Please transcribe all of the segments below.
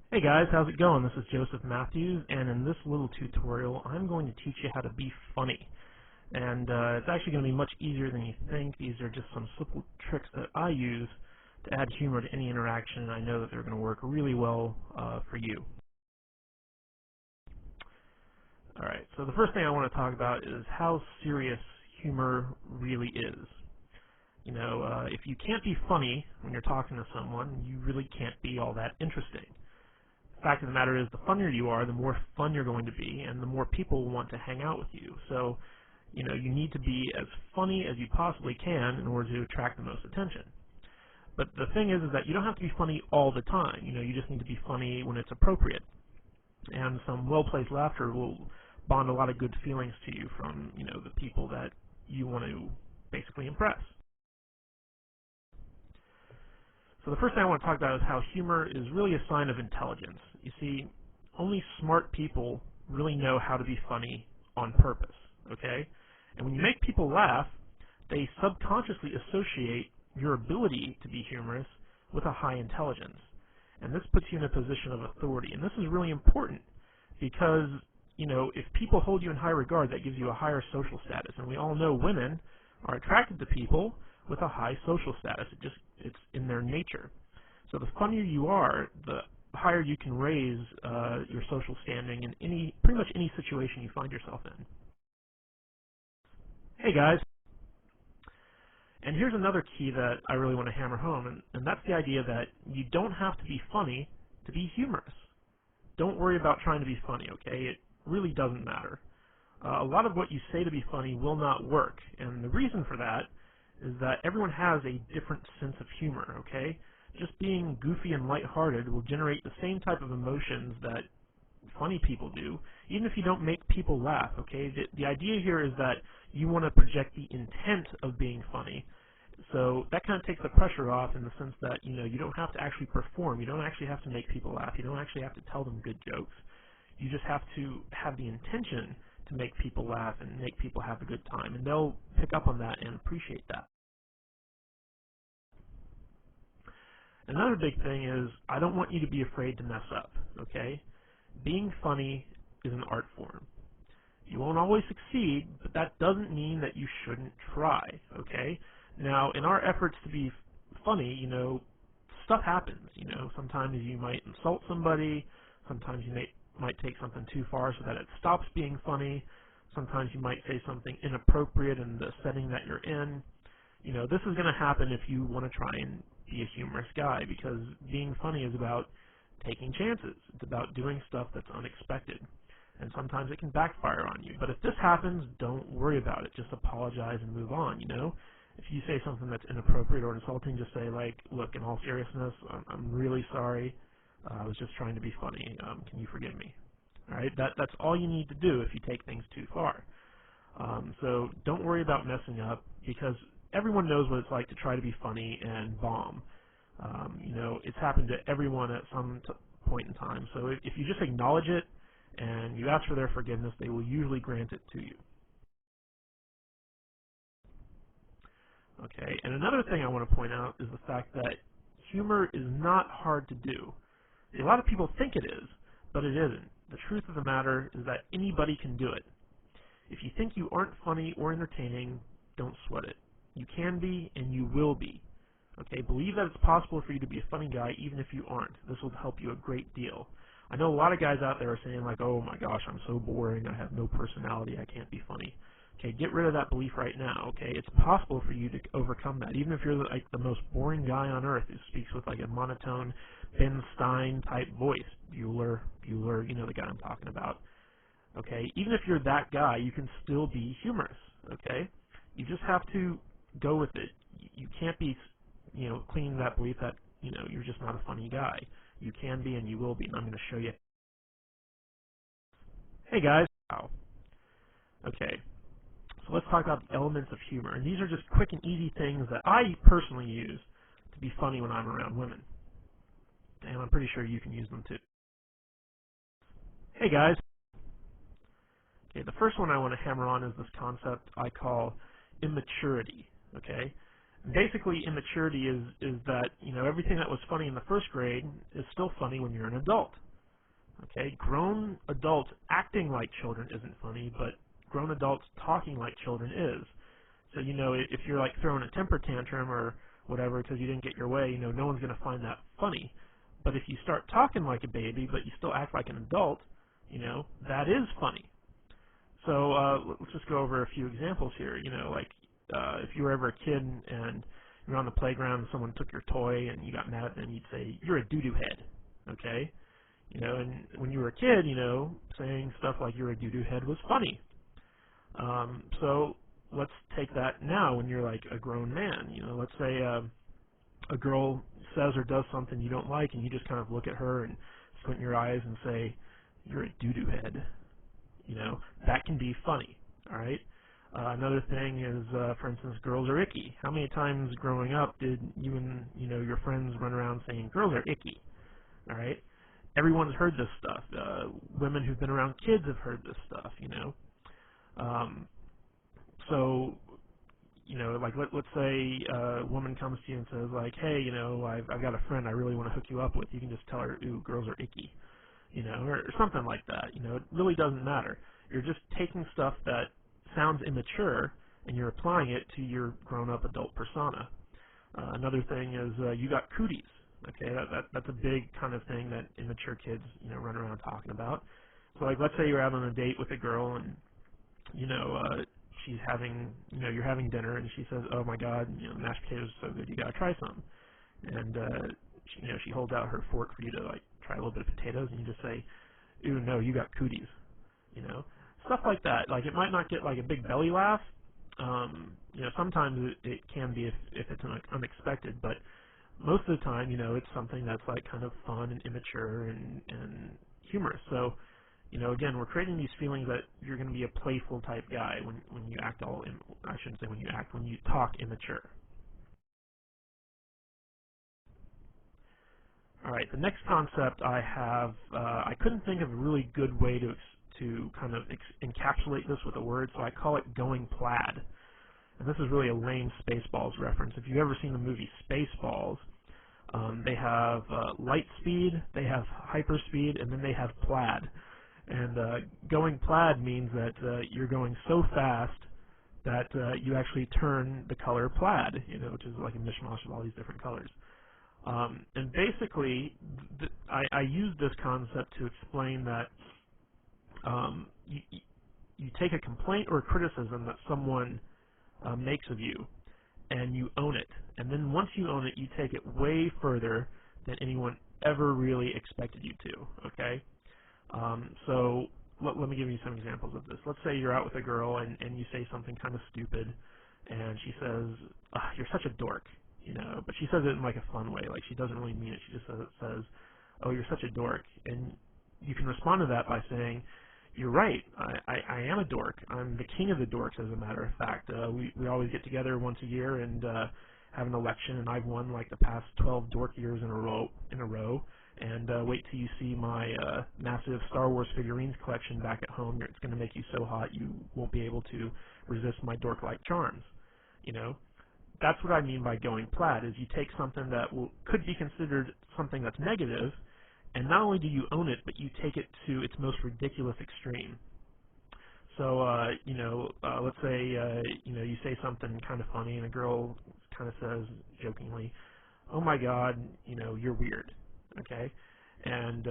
Hey guys, how's it going? This is Joseph Matthews, and in this little tutorial I'm going to teach you how to be funny. And it's actually going to be much easier than you think. These are just some simple tricks that I use to add humor to any interaction, and I know that they're going to work really well for you. Alright, so the first thing I want to talk about is how serious humor really is. You know, if you can't be funny when you're talking to someone, you really can't be all that interesting. The fact of the matter is, the funnier you are, the more fun you're going to be, and the more people will want to hang out with you. So, you know, you need to be as funny as you possibly can in order to attract the most attention. But the thing is that you don't have to be funny all the time. You know, you just need to be funny when it's appropriate. And some well-placed laughter will bond a lot of good feelings to you from, you know, the people that you want to basically impress. So the first thing I want to talk about is how humor is really a sign of intelligence. You see, only smart people really know how to be funny on purpose, okay? And when you make people laugh, they subconsciously associate your ability to be humorous with a high intelligence. And this puts you in a position of authority. And this is really important because, you know, if people hold you in high regard, that gives you a higher social status. And we all know women are attracted to people with a high social status. It's in their nature. So the funnier you are, the higher you can raise your social standing in pretty much any situation you find yourself in. Hey guys, and here's another key that I really want to hammer home, and that's the idea that you don't have to be funny to be humorous. Don't worry about trying to be funny, okay? It really doesn't matter. A lot of what you say to be funny will not work, and the reason for that is that everyone has a different sense of humor, okay? Just being goofy and lighthearted will generate the same type of emotions that funny people do, even if you don't make people laugh, okay? The idea here is that you want to project the intent of being funny. So that kind of takes the pressure off in the sense that, you know, you don't have to actually perform. You don't actually have to make people laugh. You don't actually have to tell them good jokes. You just have to have the intention to make people laugh and make people have a good time, and they'll pick up on that and appreciate that. Another big thing is, I don't want you to be afraid to mess up, okay? Being funny is an art form. You won't always succeed, but that doesn't mean that you shouldn't try, okay? Now, in our efforts to be funny, you know, stuff happens, you know. Sometimes you might insult somebody, sometimes you might take something too far so that it stops being funny, sometimes you might say something inappropriate in the setting that you're in. You know, this is going to happen if you want to try and be a humorous guy, because being funny is about taking chances. It's about doing stuff that's unexpected. And sometimes it can backfire on you. But if this happens, don't worry about it. Just apologize and move on, you know? If you say something that's inappropriate or insulting, just say, like, look, in all seriousness, I'm really sorry. I was just trying to be funny. Can you forgive me? All right? That's all you need to do if you take things too far. So don't worry about messing up, because everyone knows what it's like to try to be funny and bomb. You know, it's happened to everyone at some point in time. So if you just acknowledge it and you ask for their forgiveness, they will usually grant it to you. Okay, and another thing I want to point out is the fact that humor is not hard to do. A lot of people think it is, but it isn't. The truth of the matter is that anybody can do it. If you think you aren't funny or entertaining, don't sweat it. You can be, and you will be. Okay, believe that it's possible for you to be a funny guy even if you aren't. This will help you a great deal. I know a lot of guys out there are saying, like, oh my gosh, I'm so boring, I have no personality, I can't be funny. Okay, get rid of that belief right now, okay? It's possible for you to overcome that, even if you're like the most boring guy on earth who speaks with like a monotone Ben Stein type voice. Bueller, you know the guy I'm talking about. Okay, even if you're that guy, you can still be humorous, okay? You just have to go with it. You can't be, you know, clinging to that belief that, you know, you're just not a funny guy. You can be and you will be, and I'm going to show you. Hey guys. Wow. Okay, so let's talk about the elements of humor. And these are just quick and easy things that I personally use to be funny when I'm around women. And I'm pretty sure you can use them too. Hey guys. Okay, the first one I want to hammer on is this concept I call immaturity, okay? Basically, immaturity is that, everything that was funny in the first grade is still funny when you're an adult. Okay, grown adults acting like children isn't funny, but grown adults talking like children is. So, if you're like throwing a temper tantrum or whatever because you didn't get your way, no one's going to find that funny. But if you start talking like a baby, but you still act like an adult, that is funny. So let's just go over a few examples here. If you were ever a kid and you were on the playground and someone took your toy and you got mad at them, you'd say, "You're a doo-doo head." Okay? And when you were a kid, saying stuff like "you're a doo-doo head" was funny. So let's take that now when you're like a grown man. Let's say a girl says or does something you don't like, and you just kind of look at her and squint your eyes and say, "You're a doo-doo head." That can be funny. All right. Another thing is, for instance, girls are icky. How many times growing up did you and your friends run around saying girls are icky? All right. Everyone's heard this stuff. Women who've been around kids have heard this stuff. So like let's say a woman comes to you and says like, "Hey, I've got a friend I really want to hook you up with." You can just tell her, "Ooh, girls are icky," or something like that. It really doesn't matter. You're just taking stuff that sounds immature and you're applying it to your grown-up adult persona. Another thing is you got cooties. Okay, that's a big kind of thing that immature kids run around talking about. So like let's say you're out on a date with a girl and she's having you're having dinner and she says, "Oh my God, mashed potatoes are so good, you gotta try some." And she holds out her fork for you to like try a little bit of potatoes, and you just say, "Ooh, no, you got cooties." Stuff like that. Like it might not get like a big belly laugh. Sometimes it can be if it's unexpected, but most of the time, it's something that's like kind of fun and immature and humorous. So, again, we're creating these feelings that you're going to be a playful type guy when you act I shouldn't say when you talk immature. All right, the next concept I have, I couldn't think of a really good way to kind of encapsulate this with a word, so I call it going plaid. And this is really a lame Spaceballs reference. If you've ever seen the movie Spaceballs, they have light speed, they have hyperspeed, and then they have plaid. And going plaid means that you're going so fast that you actually turn the color plaid, which is like a mishmash of all these different colors. And basically, I use this concept to explain that you take a complaint or a criticism that someone makes of you, and you own it. And then once you own it, you take it way further than anyone ever really expected you to, okay? So let me give you some examples of this. Let's say you're out with a girl and you say something kind of stupid, and she says, "You're such a dork," but she says it in like a fun way, like she doesn't really mean it. She just says, "Oh, you're such a dork," and you can respond to that by saying, "You're right. I am a dork. I'm the king of the dorks, as a matter of fact. We always get together once a year and have an election, and I've won like the past 12 dork years in a row. And wait till you see my massive Star Wars figurines collection back at home. It's going to make you so hot you won't be able to resist my dork-like charms." That's what I mean by going plaid, is you take something that could be considered something that's negative, and not only do you own it, but you take it to its most ridiculous extreme. So, let's say, you say something kind of funny, and a girl kind of says jokingly, "Oh my God, you're weird." Okay? And,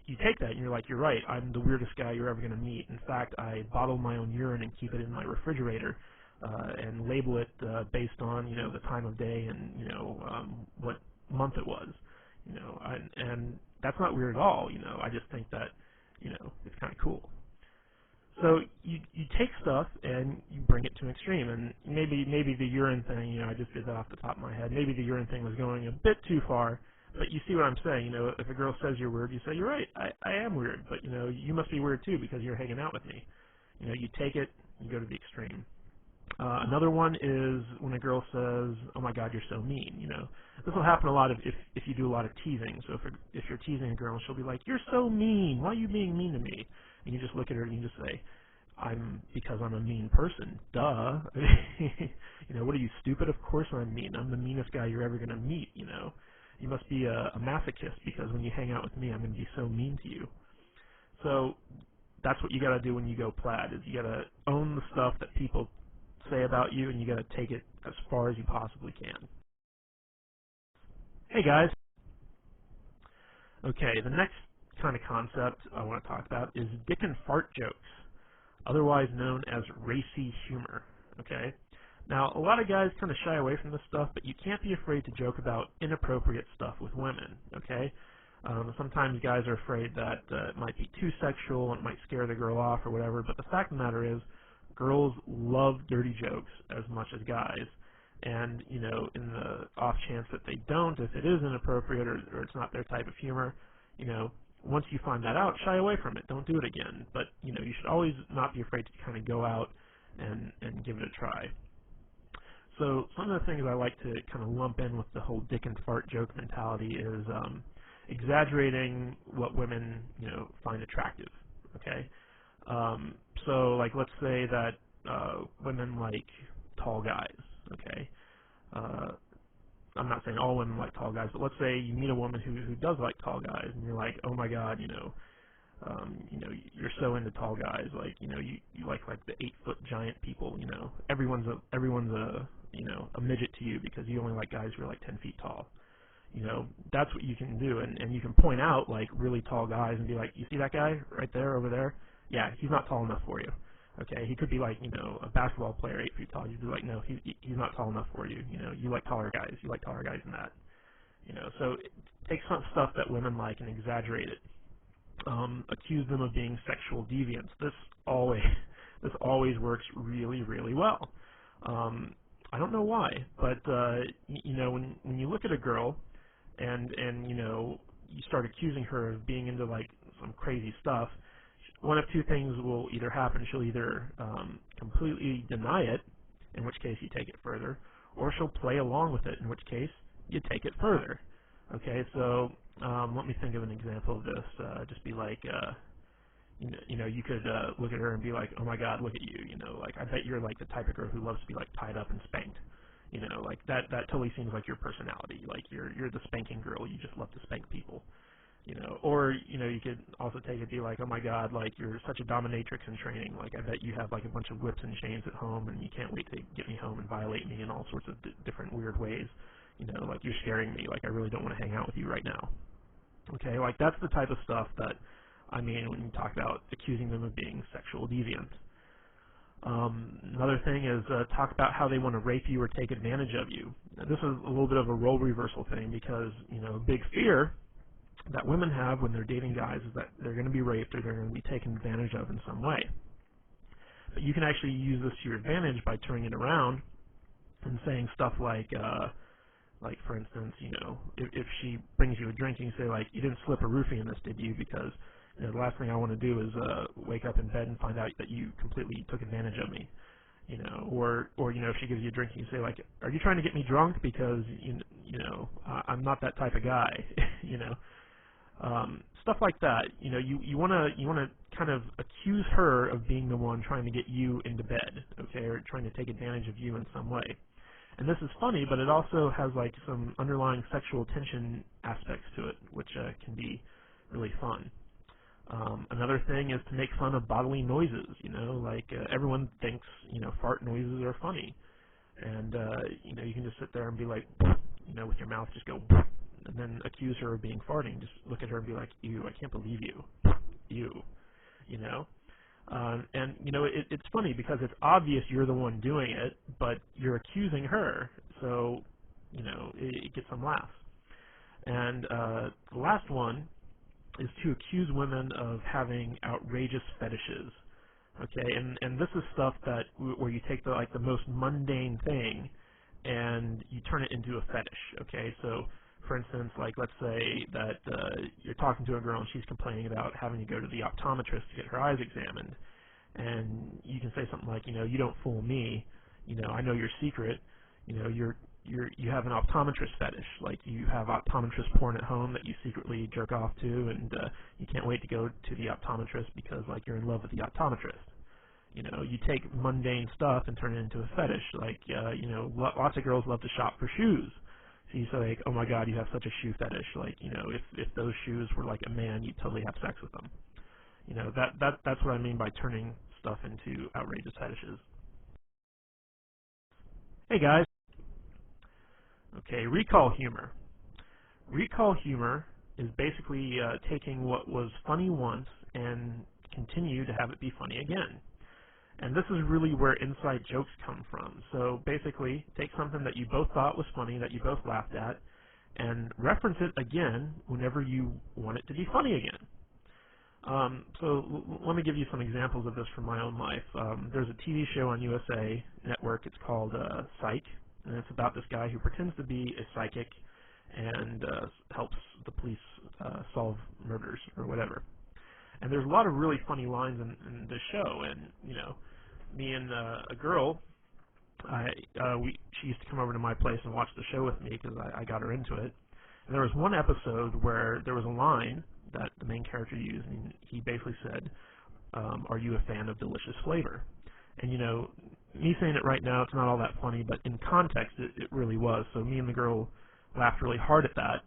you take that and you're like, "You're right, I'm the weirdest guy you're ever going to meet. In fact, I bottle my own urine and keep it in my refrigerator and label it based on, the time of day and, what month it was." And that's not weird at all. I just think that, it's kind of cool. So you take stuff and you bring it to an extreme, and maybe the urine thing, I just did that off the top of my head. Maybe the urine thing was going a bit too far, but you see what I'm saying. If a girl says you're weird, you say, "You're right, I am weird, but you must be weird too because you're hanging out with me." You take it, you go to the extreme. Another one is when a girl says, "Oh my God, you're so mean." This will happen a lot if you do a lot of teasing. So if you're teasing a girl, she'll be like, "You're so mean. Why are you being mean to me?" And you just look at her and you just say, because I'm a mean person. Duh. What are you, stupid? Of course I'm mean. I'm the meanest guy you're ever going to meet, You must be a masochist because when you hang out with me, I'm going to be so mean to you. So that's what you got to do when you go plaid, is you got to own the stuff that people say about you, and you got to take it as far as you possibly can. Hey guys. Okay, the next kind of concept I want to talk about is dick and fart jokes, otherwise known as racy humor. Okay? Now, a lot of guys kind of shy away from this stuff, but you can't be afraid to joke about inappropriate stuff with women. Okay? Sometimes guys are afraid that it might be too sexual and it might scare the girl off or whatever, but the fact of the matter is, girls love dirty jokes as much as guys. And, in the off chance that they don't, if it is inappropriate or it's not their type of humor, once you find that out, shy away from it. Don't do it again. But, you should always not be afraid to kind of go out and give it a try. So some of the things I like to kind of lump in with the whole dick and fart joke mentality is exaggerating what women, find attractive. Okay? So, like, let's say that women like tall guys. Okay? I'm not saying all women like tall guys, but let's say you meet a woman who does like tall guys, and you're like, oh my god, you're so into tall guys, like, you like the 8-foot giant people, everyone's a midget to you because you only like guys who are like 10 feet tall. That's what you can do, and you can point out like really tall guys and be like, you see that guy right there over there? Yeah, he's not tall enough for you. Okay, he could be like, a basketball player 8 feet tall. You'd be like, no, he's not tall enough for you. You like taller guys. You like taller guys than that. So take some stuff that women like and exaggerate it. Accuse them of being sexual deviants. This always works really, really well. I don't know why, but when you look at a girl and you start accusing her of being into like some crazy stuff, one of two things will either happen. She'll either completely deny it, in which case you take it further, or she'll play along with it, in which case you take it further. Okay, so let me think of an example of this. Just be like, you could look at her and be like, oh my god, look at you, like, I bet you're like the type of girl who loves to be like tied up and spanked. Like that totally seems like your personality. Like you're the spanking girl, you just love to spank people. Or, you could also take it and be like, oh my god, like, you're such a dominatrix in training, like, I bet you have, like, a bunch of whips and chains at home, and you can't wait to get me home and violate me in all sorts of different weird ways, like, you're scaring me, like, I really don't want to hang out with you right now. Okay, like, that's the type of stuff that I mean when you talk about accusing them of being sexual deviant. Another thing is talk about how they want to rape you or take advantage of you. Now, this is a little bit of a role reversal thing because, big fear that women have when they're dating guys is that they're going to be raped or they're going to be taken advantage of in some way. But you can actually use this to your advantage by turning it around and saying stuff like for instance, if she brings you a drink and you say like, you didn't slip a roofie in this, did you? Because the last thing I want to do is wake up in bed and find out that you completely took advantage of me. Or if she gives you a drink and you say like, are you trying to get me drunk? Because I'm not that type of guy. Stuff like that. You want to kind of accuse her of being the one trying to get you into bed, okay, or trying to take advantage of you in some way. And this is funny, but it also has like some underlying sexual tension aspects to it, which can be really fun. Another thing is to make fun of bodily noises. Like everyone thinks fart noises are funny, and you can just sit there and be like, with your mouth just go. And then accuse her of being farting. Just look at her and be like, ew, I can't believe you. Ew. And, it's funny because it's obvious you're the one doing it, but you're accusing her, so, it gets some laughs. And the last one is to accuse women of having outrageous fetishes. Okay, and this is stuff that where you take the most mundane thing and you turn it into a fetish. Okay, so for instance, like let's say that you're talking to a girl and she's complaining about having to go to the optometrist to get her eyes examined, and you can say something like, you don't fool me, I know your secret, you have an optometrist fetish, like you have optometrist porn at home that you secretly jerk off to, and you can't wait to go to the optometrist because like you're in love with the optometrist. You know, you take mundane stuff and turn it into a fetish. Like, you know, lots of girls love to shop for shoes. So you say, like, oh my God, you have such a shoe fetish. Like, you know, if those shoes were like a man, you'd totally have sex with them. You know, that's what I mean by turning stuff into outrageous fetishes. Hey guys. Okay, recall humor. Recall humor is basically taking what was funny once and continue to have it be funny again. And this is really where inside jokes come from. So basically, take something that you both thought was funny, that you both laughed at, and reference it again whenever you want it to be funny again. Let me give you some examples of this from my own life. There's a TV show on USA Network. It's called Psych, and it's about this guy who pretends to be a psychic and helps the police solve murders or whatever. And there's a lot of really funny lines in this show. And you know, me and a girl, she used to come over to my place and watch the show with me because I got her into it. And there was one episode where there was a line that the main character used, and he basically said, "Are you a fan of delicious flavor?" And you know, me saying it right now, it's not all that funny, but in context, it really was. So me and the girl laughed really hard at that.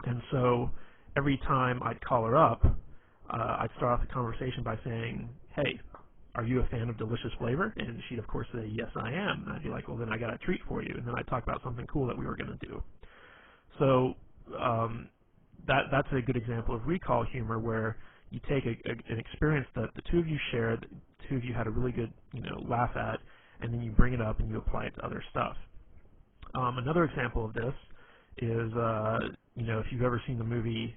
And so every time I'd call her up, I'd start off the conversation by saying, "Hey, are you a fan of delicious flavor?" And she'd of course say, "Yes, I am." And I'd be like, "Well, then I got a treat for you." And then I'd talk about something cool that we were going to do. So that's a good example of recall humor, where you take an experience that the two of you shared, the two of you had a really good, you know, laugh at, and then you bring it up and you apply it to other stuff. Another example of this is, you know, if you've ever seen the movie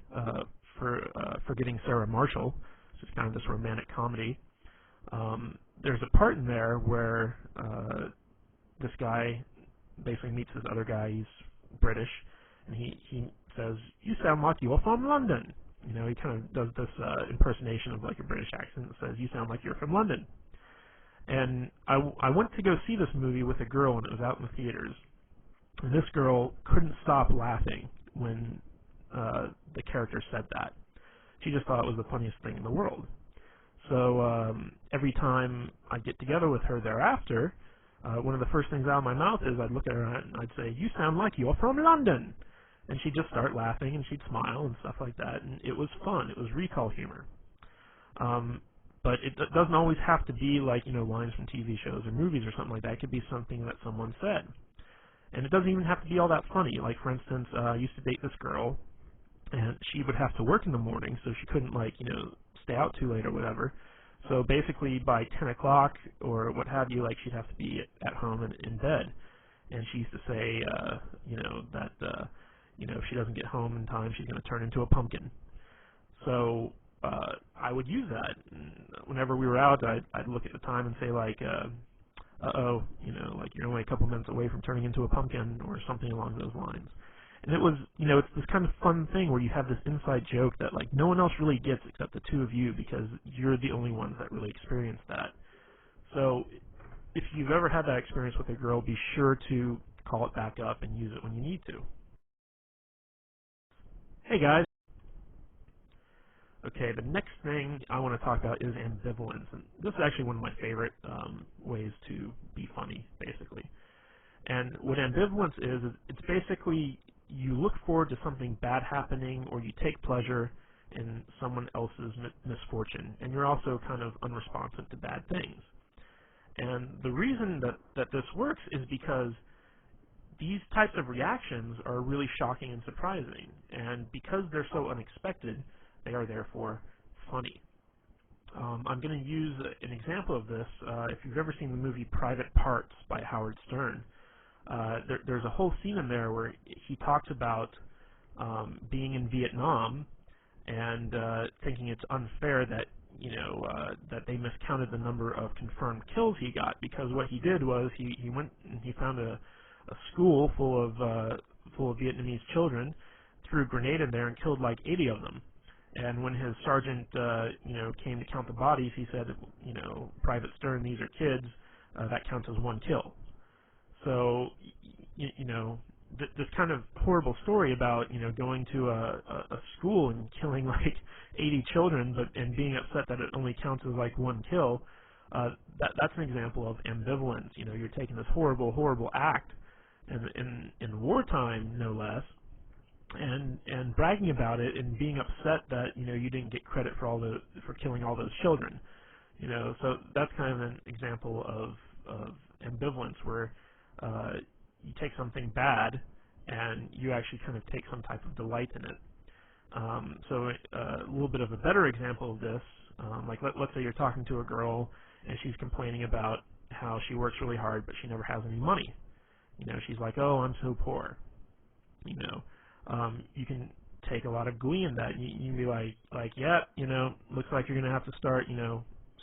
Forgetting Sarah Marshall, which is kind of this romantic comedy, there's a part in there where this guy basically meets this other guy. He's British, and he says, "You sound like you're from London." You know, he kind of does this impersonation of like a British accent and says, "You sound like you're from London." And I went to go see this movie with a girl, and it was out in the theaters. And this girl couldn't stop laughing when the character said that. She just thought it was the funniest thing in the world. So every time I'd get together with her thereafter, one of the first things out of my mouth is I'd look at her and I'd say, "You sound like you're from London." And she'd just start laughing and she'd smile and stuff like that. And it was fun. It was recall humor. But it doesn't always have to be like, you know, lines from TV shows or movies or something like that. It could be something that someone said. And it doesn't even have to be all that funny. Like, for instance, I used to date this girl, and she would have to work in the morning, so she couldn't, like, you know, stay out too late or whatever. So basically by 10 o'clock or what have you, like, she'd have to be at home and in bed. And she used to say, you know, that, you know, if she doesn't get home in time, she's going to turn into a pumpkin. So I would use that. And whenever we were out, I'd look at the time and say, like, uh-oh, you know, like, you're only a couple minutes away from turning into a pumpkin or something along those lines. And it was, you know, it's this kind of fun thing where you have this inside joke that, like, no one else really gets except the two of you because you're the only ones that really experience that. So if you've ever had that experience with a girl, be sure to call it back up and use it when you need to. Hey, guys. Okay, the next thing I want to talk about is ambivalence. And this is actually one of my favorite ways to be funny, basically. And what ambivalence is it's basically you look forward to something bad happening or you take pleasure in someone else's misfortune. And you're also kind of unresponsive to bad things. And the reason that this works is because these types of reactions are really shocking and surprising. And because they're so unexpected, they are therefore funny. I'm going to use an example of this. If you've ever seen the movie Private Parts by Howard Stern, there's a whole scene in there where he talks about being in Vietnam and thinking it's unfair that, you know, that they miscounted the number of confirmed kills he got, because what he did was he went and he found a school full of Vietnamese children, threw a grenade in there and killed like 80 of them. And when his sergeant, you know, came to count the bodies, he said, you know, Private Stern, these are kids, that counts as one kill. So, you know, this kind of horrible story about, you know, going to a school and killing like 80 children, and being upset that it only counts as like one kill, That's an example of ambivalence. You're taking this horrible, horrible act, in wartime, no less, and bragging about it and being upset that you didn't get credit for killing all those children. So that's kind of an example of ambivalence, where you take something bad and you actually kind of take some type of delight in it. So a little bit of a better example of this, like let's say you're talking to a girl and she's complaining about how she works really hard but she never has any money. She's like, oh, I'm so poor. You can take a lot of glee in that. You can be like, yeah, looks like you're going to have to start,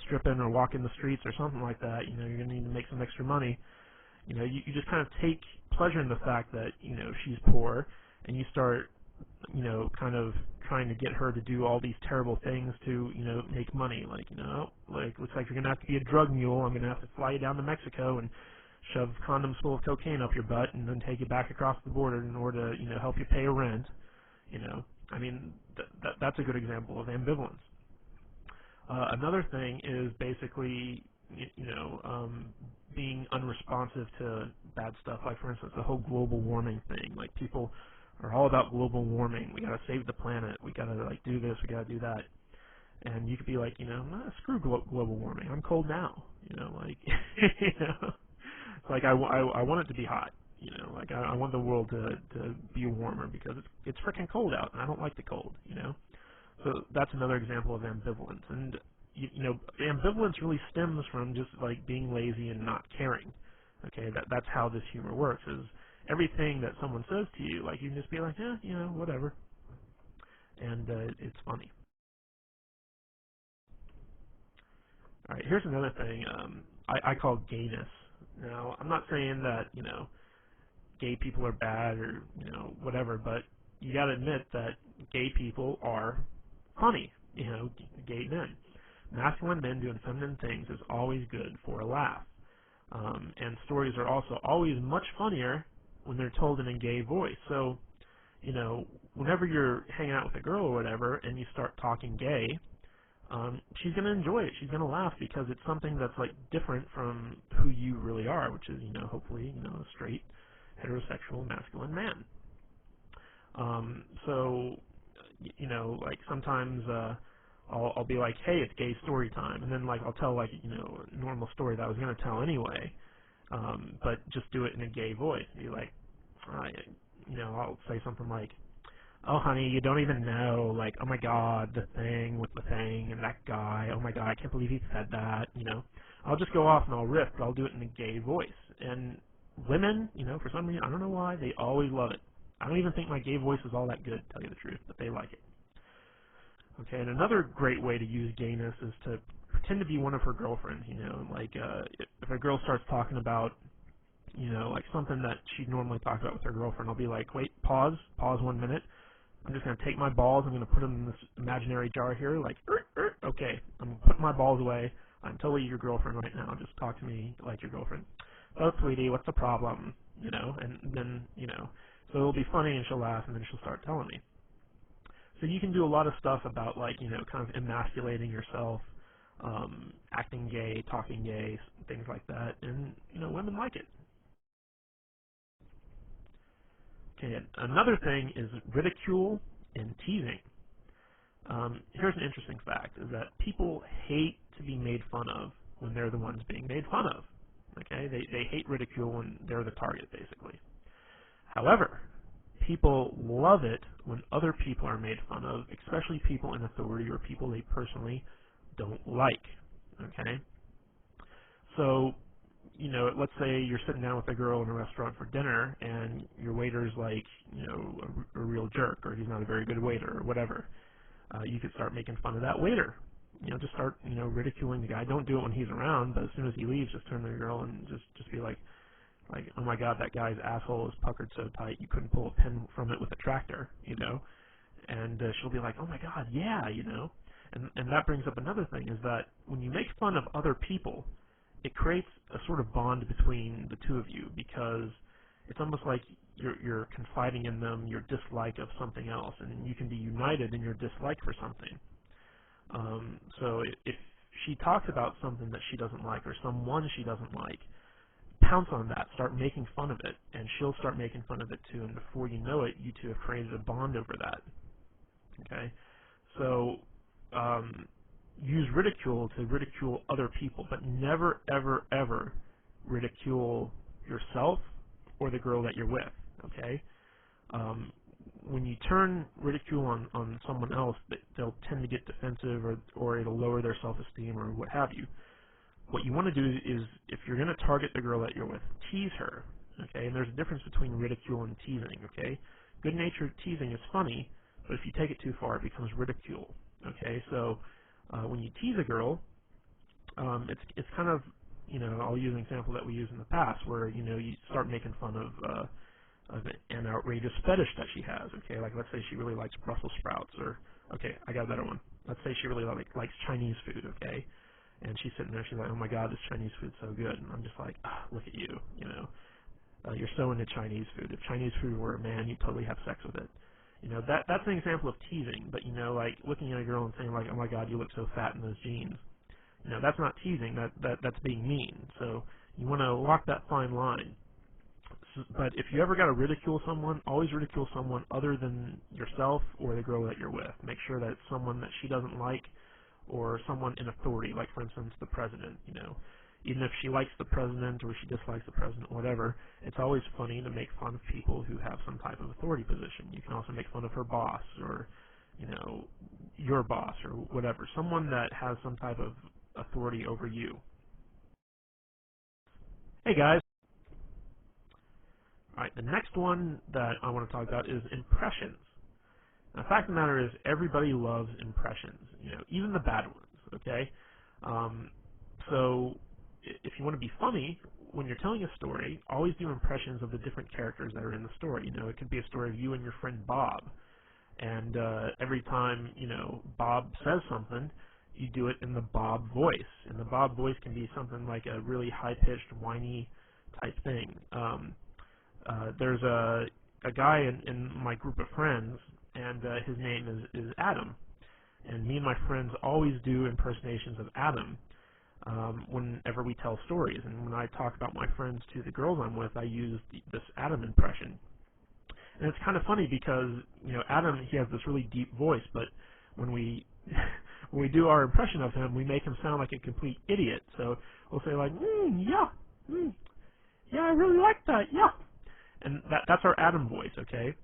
stripping or walking the streets or something like that. You're going to need to make some extra money. You just kind of take pleasure in the fact that, she's poor, and you start, kind of trying to get her to do all these terrible things to, make money. Like, looks like you're going to have to be a drug mule. I'm going to have to fly you down to Mexico and shove condoms full of cocaine up your butt and then take you back across the border in order to, help you pay your rent. I mean, that's a good example of ambivalence. Another thing is basically, being unresponsive to bad stuff. Like, for instance, the whole global warming thing. Like, people are all about global warming. We got to save the planet. We got to, do this. We got to do that. And you could be like, screw global warming. I'm cold now. Like, I want it to be hot. I want the world to be warmer because it's freaking cold out, and I don't like the cold. So that's another example of ambivalence. And ambivalence really stems from just being lazy and not caring. Okay, that's how this humor works. Is everything that someone says to you, you can just be like, whatever, and it's funny. All right, here's another thing I call gayness. Now, I'm not saying that gay people are bad or whatever, but you got to admit that gay people are funny. Gay men. Masculine men doing feminine things is always good for a laugh. And stories are also always much funnier when they're told in a gay voice. So, whenever you're hanging out with a girl or whatever and you start talking gay, she's going to enjoy it. She's going to laugh because it's something that's different from who you really are, which is, hopefully, a straight, heterosexual, masculine man. So, sometimes I'll be like, hey, it's gay story time, and then I'll tell a normal story that I was going to tell anyway, but just do it in a gay voice. Be like, I'll say something like, oh, honey, you don't even know, oh my God, the thing with the thing and that guy, oh my God, I can't believe he said that, I'll just go off and I'll riff, but I'll do it in a gay voice. And women, for some reason, I don't know why, they always love it. I don't even think my gay voice is all that good, to tell you the truth, but they like it. Okay, and another great way to use gayness is to pretend to be one of her girlfriends, if a girl starts talking about, something that she'd normally talk about with her girlfriend, I'll be like, wait, pause 1 minute. I'm just going to take my balls, I'm going to put them in this imaginary jar here, okay, I'm putting my balls away. I'm totally your girlfriend right now. Just talk to me like your girlfriend. Oh, sweetie, what's the problem? And then, so it'll be funny and she'll laugh and then she'll start telling me. So you can do a lot of stuff about kind of emasculating yourself, acting gay, talking gay, things like that, and women like it. Okay, another thing is ridicule and teasing. Here's an interesting fact: is that people hate to be made fun of when they're the ones being made fun of. Okay, they hate ridicule when they're the target, basically. However, people love it when other people are made fun of, especially people in authority or people they personally don't like. Okay? So, let's say you're sitting down with a girl in a restaurant for dinner and your waiter's a real jerk, or he's not a very good waiter or whatever. You could start making fun of that waiter. Just start, ridiculing the guy. Don't do it when he's around, but as soon as he leaves, just turn to the girl and just be like, oh my God, that guy's asshole is puckered so tight you couldn't pull a pin from it with a tractor, and she'll be like, oh my God, yeah, and that brings up another thing, is that when you make fun of other people, it creates a sort of bond between the two of you, because it's almost like you're confiding in them your dislike of something else, and you can be united in your dislike for something. So if she talks about something that she doesn't like or someone she doesn't like, pounce on that, start making fun of it, and she'll start making fun of it too, and before you know it, you two have created a bond over that. Okay? So, use ridicule to ridicule other people, but never, ever, ever ridicule yourself or the girl that you're with. Okay? When you turn ridicule on someone else, they'll tend to get defensive, or it'll lower their self-esteem or what have you. What you want to do is, if you're going to target the girl that you're with, tease her. Okay? And there's a difference between ridicule and teasing. Okay? Good-natured teasing is funny, but if you take it too far, it becomes ridicule. Okay? So when you tease a girl, it's kind of, I'll use an example that we used in the past, where you start making fun of an outrageous fetish that she has. Okay, like let's say she really likes Brussels sprouts, or okay, I got a better one. Let's say she really likes Chinese food. Okay, and she's sitting there, she's like, oh my God, this Chinese food's so good, and I'm just like, look at you, you're so into Chinese food. If Chinese food were a man, you'd totally have sex with it. That's an example of teasing. But like looking at a girl and saying like, oh my God, you look so fat in those jeans. That's not teasing. That's being mean. So you want to walk that fine line. But if you ever got to ridicule someone, always ridicule someone other than yourself or the girl that you're with. Make sure that it's someone that she doesn't like, or someone in authority, like for instance the president. Even if she likes the president or she dislikes the president, whatever, it's always funny to make fun of people who have some type of authority position. You can also make fun of her boss, or your boss, or whatever, someone that has some type of authority over you. Hey guys. Alright, the next one that I want to talk about is impressions. Now, the fact of the matter is, everybody loves impressions, even the bad ones, okay? So, if you want to be funny, when you're telling a story, always do impressions of the different characters that are in the story. It could be a story of you and your friend Bob, and every time, Bob says something, you do it in the Bob voice. And the Bob voice can be something like a really high-pitched, whiny type thing. There's a guy in my group of friends, and his name is Adam. And me and my friends always do impersonations of Adam whenever we tell stories. And when I talk about my friends to the girls I'm with, I use this Adam impression. And it's kind of funny because, Adam, he has this really deep voice, but when we when we do our impression of him, we make him sound like a complete idiot. So we'll say like, yeah, I really like that, yeah. And that's our Adam voice, okay?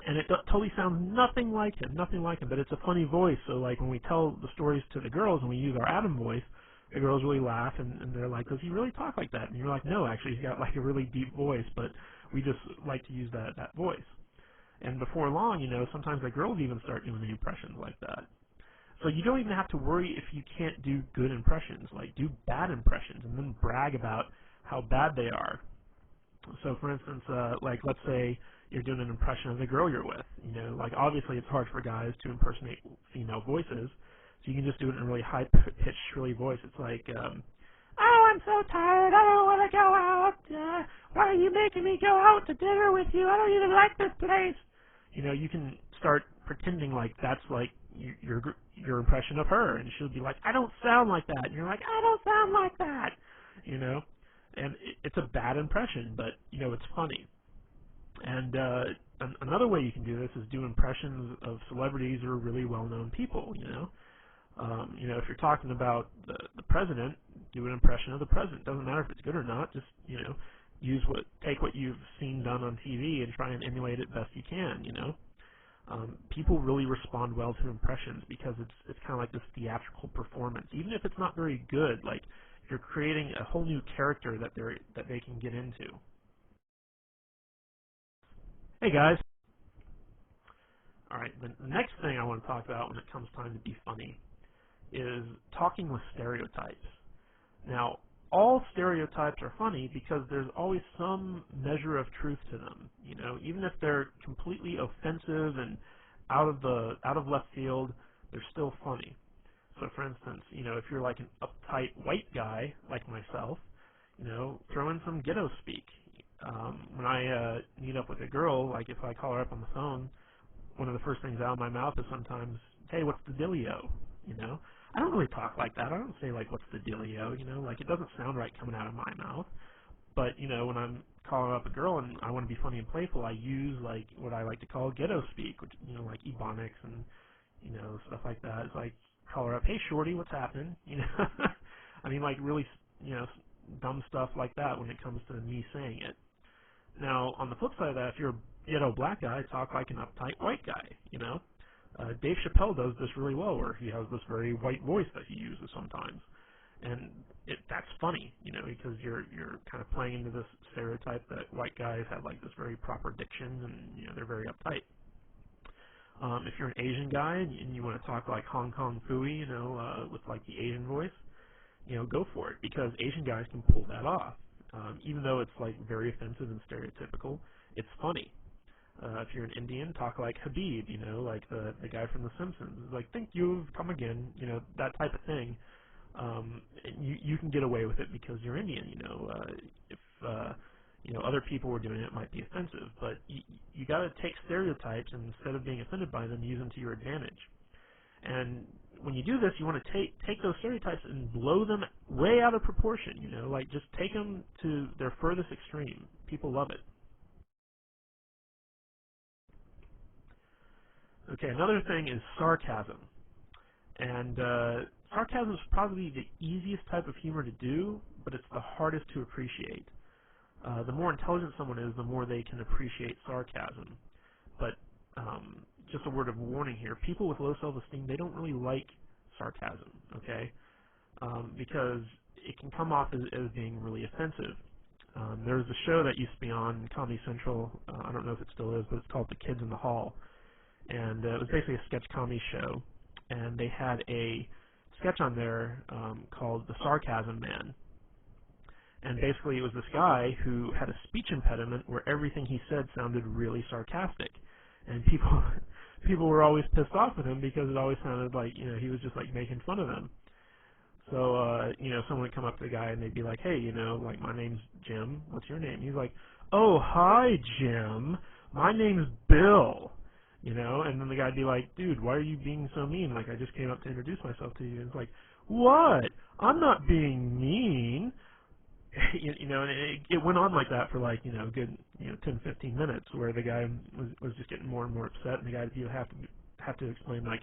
And it totally sounds nothing like him, but it's a funny voice. So like when we tell the stories to the girls and we use our Adam voice, the girls really laugh, and they're like, does he really talk like that? And you're like, no, actually he's got like a really deep voice, but we just like to use that voice. And before long, sometimes the girls even start doing the impressions like that. So you don't even have to worry if you can't do good impressions. Like, do bad impressions and then brag about how bad they are. So for instance, like let's say you're doing an impression of the girl you're with. Like obviously it's hard for guys to impersonate female voices, so you can just do it in a really high-pitched, shrilly voice. It's like, oh, I'm so tired, I don't want to go out. Why are you making me go out to dinner with you? I don't even like this place. You can start pretending like that's like your impression of her, and she'll be like, I don't sound like that. And you're like, I don't sound like that. And it's a bad impression, but it's funny. And another way you can do this is do impressions of celebrities or really well-known people. If you're talking about the president, do an impression of the president. Doesn't matter if it's good or not. Just take what you've seen done on TV and try and emulate it best you can. People really respond well to impressions because it's kind of like this theatrical performance. Even if it's not very good, like you're creating a whole new character that they can get into. Hey guys. Alright, the next thing I want to talk about when it comes time to be funny is talking with stereotypes. Now, all stereotypes are funny because there's always some measure of truth to them. Even if they're completely offensive and out of left field, they're still funny. So for instance, if you're like an uptight white guy like myself, throw in some ghetto speak. When I meet up with a girl, like if I call her up on the phone, one of the first things out of my mouth is sometimes, hey, what's the dealio? I don't really talk like that. I don't say like, what's the dealio, you know, like it doesn't sound right coming out of my mouth. But, you know, when I'm calling up a girl and I want to be funny and playful, I use like what I like to call ghetto speak, which, you know, like ebonics and, you know, stuff like that. It's like, call her up, hey shorty, what's happening? You know, I mean, like really, you know, dumb stuff like that when it comes to me saying it. Now, on the flip side of that, if you're a ghetto black guy, talk like an uptight white guy, you know. Dave Chappelle does this really well, where he has this very white voice that he uses sometimes, and that's funny, you know, because you're kind of playing into this stereotype that white guys have like this very proper diction and, you know, they're very uptight. If you're an Asian guy and you want to talk like Hong Kong Phooey, you know, with like the Asian voice, you know, go for it, because Asian guys can pull that off. Even though it's like very offensive and stereotypical, it's funny. If you're an Indian, talk like Habib, you know, like the guy from The Simpsons. Like, thank you, come again, you know, that type of thing. You can get away with it because you're Indian, you know. If you know, other people were doing it, it might be offensive, but you got to take stereotypes and instead of being offended by them, use them to your advantage. And when you do this, you want to take those stereotypes and blow them way out of proportion, you know, like just take them to their furthest extreme. People love it. Okay, another thing is sarcasm. And sarcasm is probably the easiest type of humor to do, but it's the hardest to appreciate. The more intelligent someone is, the more they can appreciate sarcasm. But just a word of warning here, people with low self-esteem, they don't really like sarcasm, okay? Because it can come off as being really offensive. There was a show that used to be on Comedy Central, I don't know if it still is, but it's called The Kids in the Hall. And it was basically a sketch comedy show. And they had a sketch on there called The Sarcasm Man. And basically it was this guy who had a speech impediment where everything he said sounded really sarcastic. And people were always pissed off with him because it always sounded like, you know, he was just like making fun of them. So, you know, someone would come up to the guy and they'd be like, hey, you know, like, my name's Jim. What's your name? He's like, oh, hi, Jim. My name's Bill. You know, and then the guy'd be like, dude, why are you being so mean? Like, I just came up to introduce myself to you. And it's like, what? I'm not being mean. You know, and it went on like that for like, you know, good, you know, 10, 15 minutes where the guy was just getting more and more upset, and the guy would have to explain like,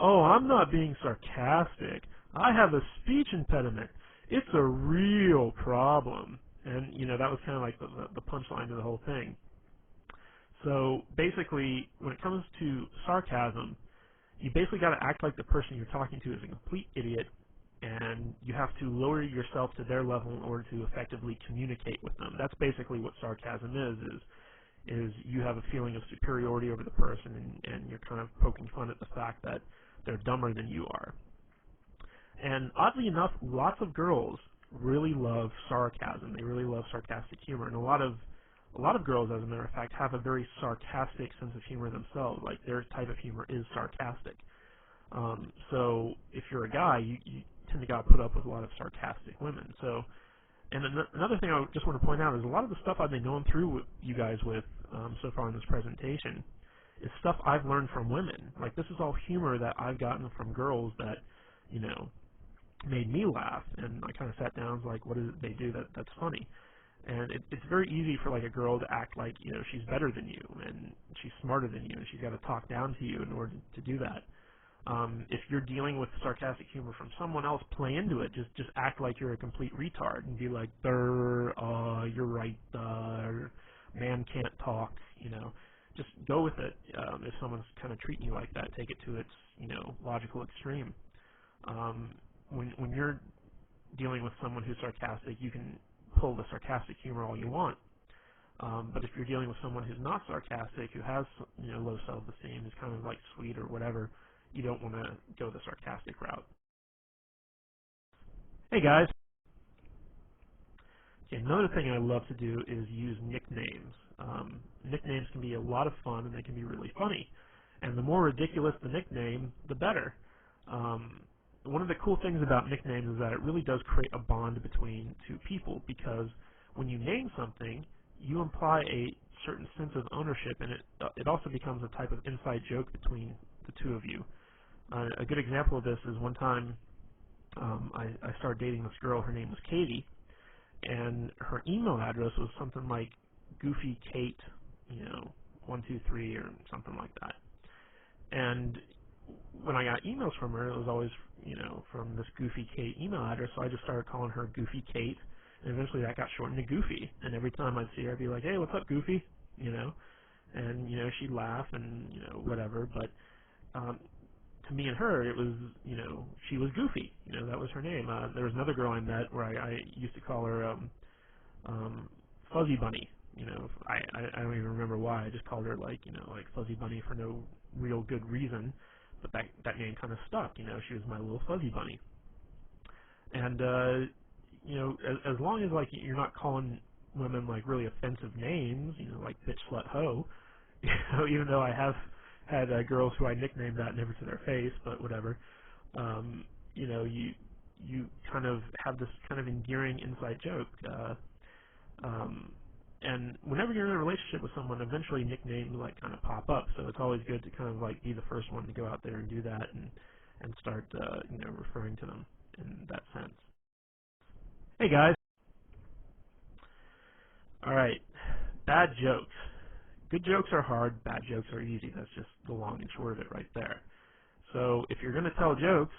oh, I'm not being sarcastic. I have a speech impediment. It's a real problem. And, you know, that was kind of like the punchline to the whole thing. So basically, when it comes to sarcasm, you basically got to act like the person you're talking to is a complete idiot, and you have to lower yourself to their level in order to effectively communicate with them. That's basically what sarcasm is you have a feeling of superiority over the person, and you're kind of poking fun at the fact that they're dumber than you are. And oddly enough, lots of girls really love sarcasm. They really love sarcastic humor, and a lot of girls, as a matter of fact, have a very sarcastic sense of humor themselves. Like, their type of humor is sarcastic. So if you're a guy, you tend to got put up with a lot of sarcastic women. So, and another thing I just want to point out is a lot of the stuff I've been going through with you guys with so far in this presentation is stuff I've learned from women. Like, this is all humor that I've gotten from girls that, you know, made me laugh, and I kind of sat down and was like, what is it they do that's funny? And it's very easy for like a girl to act like, you know, she's better than you and she's smarter than you, and she's got to talk down to you in order to do that. If you're dealing with sarcastic humor from someone else, play into it. Just act like you're a complete retard and be like, you're right, man can't talk, you know. Just go with it. If someone's kind of treating you like that, take it to its, you know, logical extreme. When you're dealing with someone who's sarcastic, you can pull the sarcastic humor all you want. But if you're dealing with someone who's not sarcastic, who has, you know, low self-esteem, is kind of like sweet or whatever, you don't want to go the sarcastic route. Hey guys. Okay, another thing I love to do is use nicknames. Nicknames can be a lot of fun, and they can be really funny. And the more ridiculous the nickname, the better. One of the cool things about nicknames is that it really does create a bond between two people, because when you name something, you imply a certain sense of ownership, and it also becomes a type of inside joke between the two of you. A good example of this is one time I started dating this girl. Her name was Katie, and her email address was something like Goofy Kate, 123 or something like that. And when I got emails from her, it was always, from this Goofy Kate email address, so I just started calling her Goofy Kate, and eventually that got shortened to Goofy. And every time I'd see her, I'd be like, hey, what's up, Goofy? And, she'd laugh and, whatever, but to me and her, it was, she was Goofy. That was her name. There was another girl I met where I used to call her Fuzzy Bunny. I don't even remember why. I just called her like Fuzzy Bunny for no real good reason, but that name kind of stuck. She was my little Fuzzy Bunny. And as long as like you're not calling women like really offensive names, like bitch, slut, hoe, even though I have had girls who I nicknamed that never to their face, but whatever. You kind of have this kind of endearing inside joke. And whenever you're in a relationship with someone, eventually nicknames like kind of pop up. So it's always good to kind of like be the first one to go out there and do that and start referring to them in that sense. Hey guys. All right. Bad jokes. Good jokes are hard. Bad jokes are easy. That's just the long and short of it right there. So if you're going to tell jokes,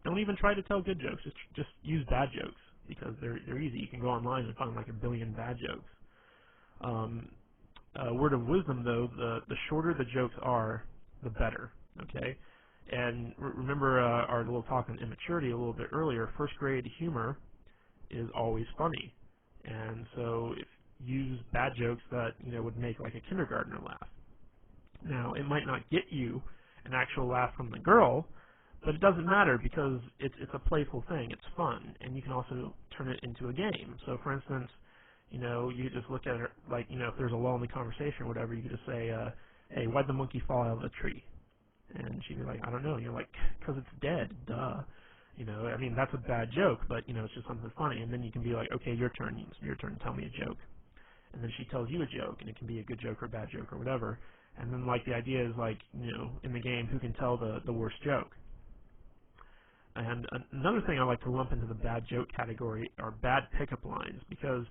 don't even try to tell good jokes. Just use bad jokes because they're easy. You can go online and find like a billion bad jokes. Word of wisdom, though, the shorter the jokes are, the better, okay? And remember our little talk on immaturity a little bit earlier. First grade humor is always funny. And so if you use bad jokes that, would make like a kindergartner laugh. Now, it might not get you an actual laugh from the girl, but it doesn't matter because it's a playful thing. It's fun, and you can also turn it into a game. So, for instance, you just look at her, like, if there's a lull in the conversation or whatever, you could just say, hey, why'd the monkey fall out of the tree? And she'd be like, I don't know. And you're like, because it's dead, duh. I mean, that's a bad joke, but, it's just something funny. And then you can be like, okay, your turn, tell me a joke. And then she tells you a joke, and it can be a good joke or a bad joke or whatever. And then, like, the idea is, like, in the game, who can tell the worst joke? And another thing I like to lump into the bad joke category are bad pickup lines, because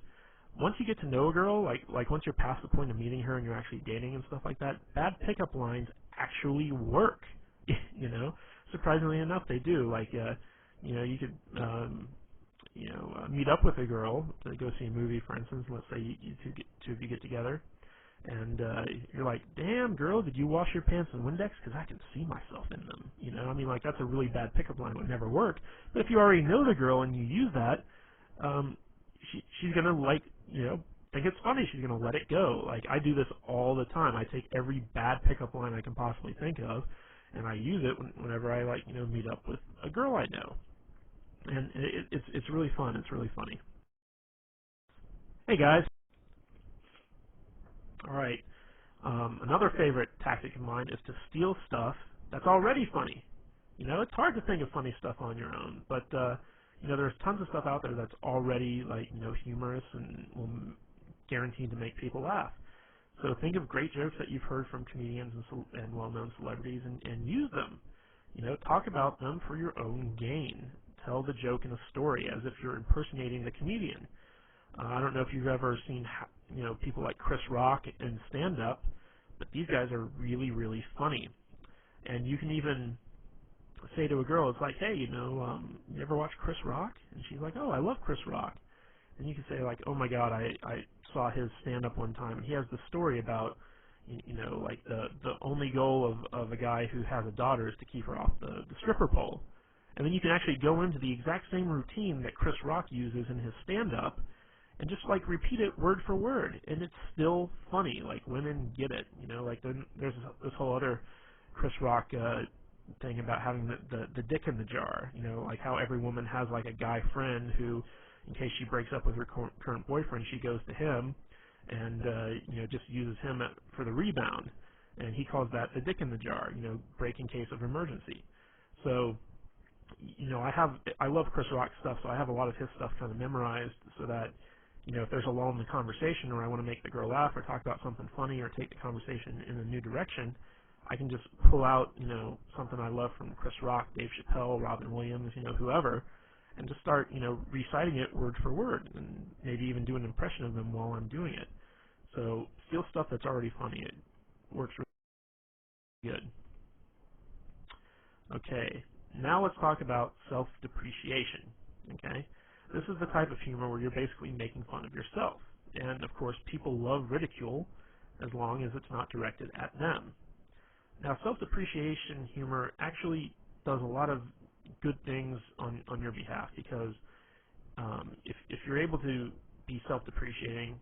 once you get to know a girl, like once you're past the point of meeting her and you're actually dating and stuff like that, bad pickup lines actually work. Surprisingly enough, they do. Like, you could, meet up with a girl to go see a movie, for instance. Let's say you two of you get together, and you're like, damn, girl, did you wash your pants in Windex? Because I can see myself in them. I mean, like, that's a really bad pickup line. It would never work. But if you already know the girl and you use that, she's going to, think it's funny. She's going to let it go. Like, I do this all the time. I take every bad pickup line I can possibly think of, and I use it whenever I, meet up with a girl I know. And it's really fun. It's really funny. Hey, guys. All right. Another favorite tactic of mine is to steal stuff that's already funny. It's hard to think of funny stuff on your own, but there's tons of stuff out there that's already humorous and will guaranteed to make people laugh. So think of great jokes that you've heard from comedians and well-known celebrities and use them. Talk about them for your own gain. Tell the joke in a story as if you're impersonating the comedian. I don't know if you've ever seen people like Chris Rock in stand-up, but these guys are really, really funny. And you can even say to a girl, it's like, hey, you ever watch Chris Rock? And she's like, oh, I love Chris Rock. And you can say, like, oh my God, I saw his stand-up one time, and he has the story about, like the only goal of a guy who has a daughter is to keep her off the stripper pole. And then you can actually go into the exact same routine that Chris Rock uses in his stand-up and just, like, repeat it word for word. And it's still funny. Like, women get it. Like, there's this whole other Chris Rock thing about having the dick in the jar. Like how every woman has, like, a guy friend who, in case she breaks up with her current boyfriend, she goes to him and, just uses him for the rebound. And he calls that the dick in the jar, break in case of emergency. So, I love Chris Rock stuff, so I have a lot of his stuff kind of memorized so that, if there's a lull in the conversation or I want to make the girl laugh or talk about something funny or take the conversation in a new direction, I can just pull out, something I love from Chris Rock, Dave Chappelle, Robin Williams, whoever, and just start, reciting it word for word, and maybe even do an impression of them while I'm doing it. So steal stuff that's already funny. It works really good. Okay, now let's talk about self-depreciation. Okay, this is the type of humor where you're basically making fun of yourself. And of course, people love ridicule as long as it's not directed at them. Now, self-depreciation humor actually does a lot of good things on your behalf, because if you're able to be self-depreciating,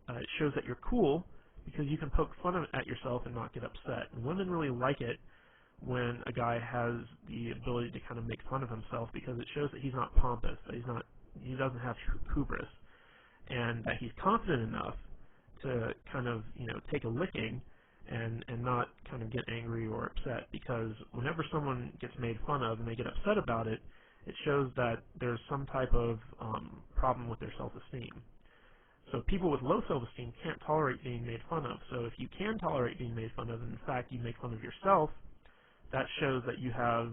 it shows that you're cool, because you can poke fun at yourself and not get upset. And women really like it when a guy has the ability to kind of make fun of himself, because it shows that he's not pompous, that he doesn't have hubris, and that he's confident enough to kind of take a licking and not kind of get angry or upset. Because whenever someone gets made fun of and they get upset about it, it shows that there's some type of problem with their self-esteem. So people with low self-esteem can't tolerate being made fun of. So if you can tolerate being made fun of, and in fact you make fun of yourself, that shows that you have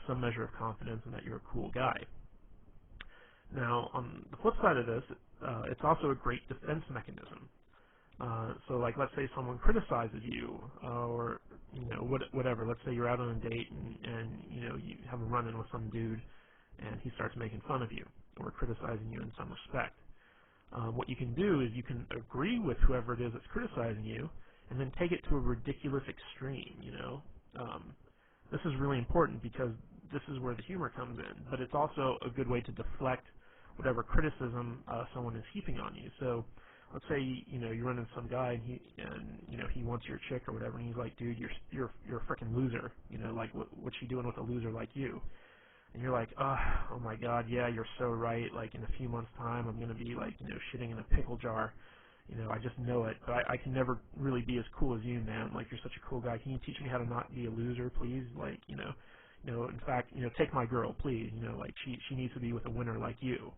some measure of confidence and that you're a cool guy. Now, on the flip side of this, it's also a great defense mechanism. So, like, let's say someone criticizes you, or whatever. Let's say you're out on a date and you have a run-in with some dude, and he starts making fun of you or criticizing you in some respect. What you can do is you can agree with whoever it is that's criticizing you, and then take it to a ridiculous extreme. This is really important, because this is where the humor comes in, but it's also a good way to deflect whatever criticism someone is heaping on you. So let's say you run into some guy and he wants your chick or whatever, and he's like, dude, you're a freaking loser. Like, what's she doing with a loser like you? And you're like, oh my God, yeah, you're so right. Like, in a few months' time, I'm gonna be like shitting in a pickle jar. I just know it, but I can never really be as cool as you, man. Like, you're such a cool guy. Can you teach me how to not be a loser, please? Like, in fact, take my girl, please. Like, she needs to be with a winner like you.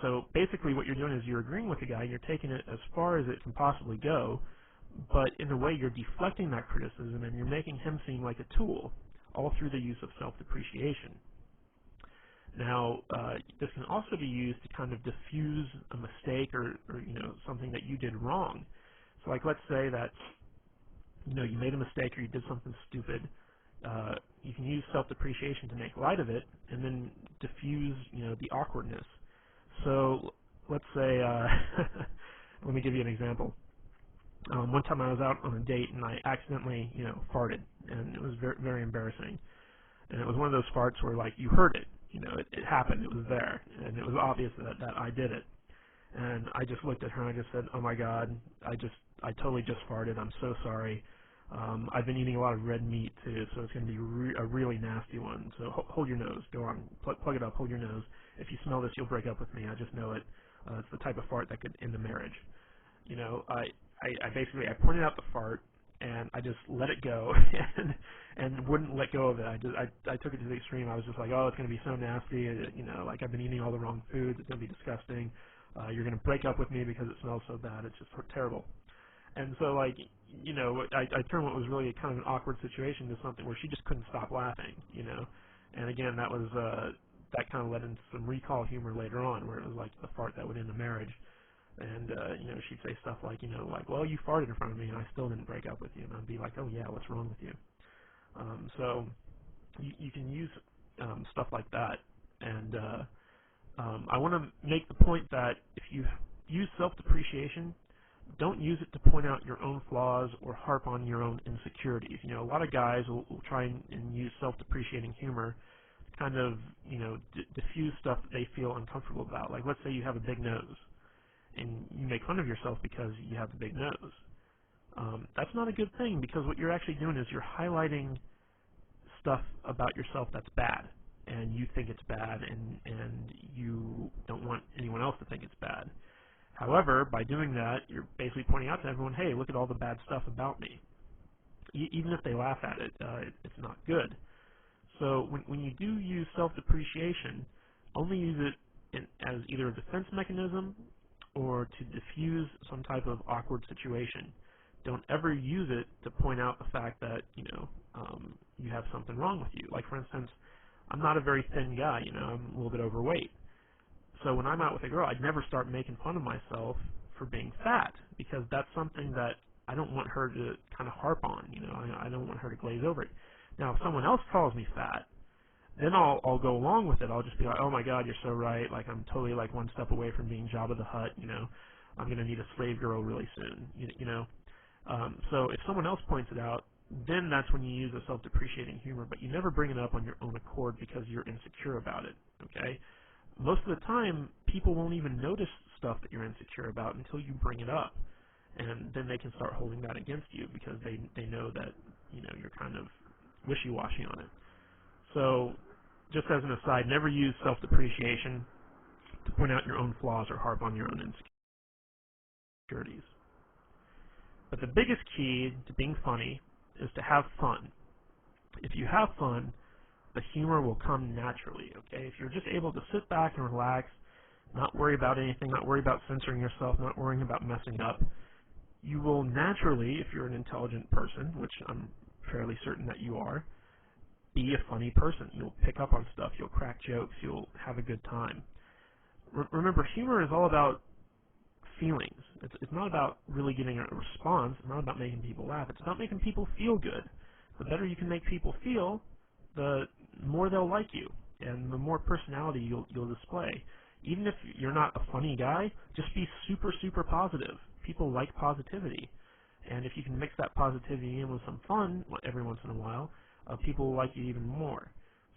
So basically what you're doing is you're agreeing with the guy, and you're taking it as far as it can possibly go, but in a way you're deflecting that criticism, and you're making him seem like a tool, all through the use of self-depreciation. Now, this can also be used to kind of diffuse a mistake or something that you did wrong. So, like, let's say that you made a mistake or you did something stupid. You can use self-depreciation to make light of it and then diffuse the awkwardness. So let's say let me give you an example. One time I was out on a date and I accidentally farted, and it was very, very embarrassing. And it was one of those farts where, like, you heard it. It happened. It was there, and it was obvious that I did it. And I just looked at her and I just said, "Oh my God, I totally just farted. I'm so sorry. I've been eating a lot of red meat too, so it's going to be a really nasty one. So hold your nose. Go on, plug it up. Hold your nose. If you smell this, you'll break up with me. I just know it. It's the type of fart that could end a marriage." I basically pointed out the fart, and I just let it go and wouldn't let go of it. I took it to the extreme. I was just like, "Oh, it's going to be so nasty. Like, I've been eating all the wrong foods. It's going to be disgusting. You're going to break up with me because it smells so bad. It's just terrible." And so, like, I turned what was really kind of an awkward situation to something where she just couldn't stop laughing. And again, that was that kind of led into some recall humor later on, where it was like the fart that would end a marriage. And she'd say stuff like, like, "Well, you farted in front of me, and I still didn't break up with you." And I'd be like, "Oh yeah, what's wrong with you?" So you can use stuff like that. And I want to make the point that if you use self-depreciation, don't use it to point out your own flaws or harp on your own insecurities. A lot of guys will try and use self-depreciating humor to kind of, diffuse stuff that they feel uncomfortable about. Like, let's say you have a big nose, and you make fun of yourself because you have a big nose. That's not a good thing, because what you're actually doing is you're highlighting stuff about yourself that's bad, and you think it's bad, and you don't want anyone else to think it's bad. However, by doing that, you're basically pointing out to everyone, "Hey, look at all the bad stuff about me." Even if they laugh at it, it's not good. So when you do use self-depreciation, only use it as either a defense mechanism or to diffuse some type of awkward situation. Don't ever use it to point out the fact that, you have something wrong with you. Like, for instance, I'm not a very thin guy, I'm a little bit overweight. So when I'm out with a girl, I'd never start making fun of myself for being fat, because that's something that I don't want her to kind of harp on, I don't want her to glaze over it. Now, if someone else calls me fat, then I'll go along with it. I'll just be like, oh my God, you're so right. Like, I'm totally like one step away from being Jabba the Hutt, I'm going to need a slave girl really soon, So if someone else points it out, then that's when you use a self-depreciating humor, but you never bring it up on your own accord because you're insecure about it, okay? Most of the time, people won't even notice stuff that you're insecure about until you bring it up, and then they can start holding that against you because they know that, you're kind of wishy-washy on it. So, just as an aside, never use self-depreciation to point out your own flaws or harp on your own insecurities. But the biggest key to being funny is to have fun. If you have fun, the humor will come naturally, okay? If you're just able to sit back and relax, not worry about anything, not worry about censoring yourself, not worrying about messing up, you will naturally, if you're an intelligent person, which I'm fairly certain that you are, be a funny person. You'll pick up on stuff, you'll crack jokes, you'll have a good time. Remember, humor is all about feelings. It's not about really getting a response. It's not about making people laugh. It's about making people feel good. The better you can make people feel, the more they'll like you, and the more personality you'll display. Even if you're not a funny guy, just be super, super positive. People like positivity. And if you can mix that positivity in with some fun every once in a while, people will like you even more.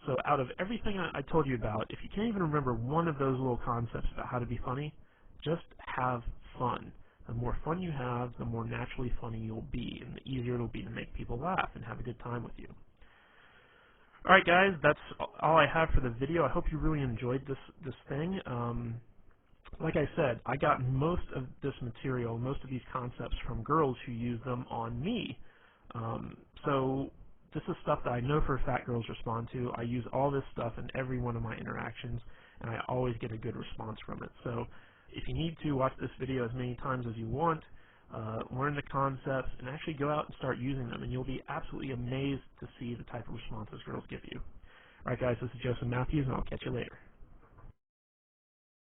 So out of everything I told you about, if you can't even remember one of those little concepts about how to be funny, just have fun. The more fun you have, the more naturally funny you'll be, and the easier it'll be to make people laugh and have a good time with you. Alright guys, that's all I have for the video. I hope you really enjoyed this thing. Like I said, I got most of this material, most of these concepts from girls who use them on me. So this is stuff that I know for a fact girls respond to. I use all this stuff in every one of my interactions, and I always get a good response from it. So if you need to, watch this video as many times as you want, learn the concepts, and actually go out and start using them, and you'll be absolutely amazed to see the type of responses girls give you. Alright guys, this is Joseph Matthews, and I'll catch you later.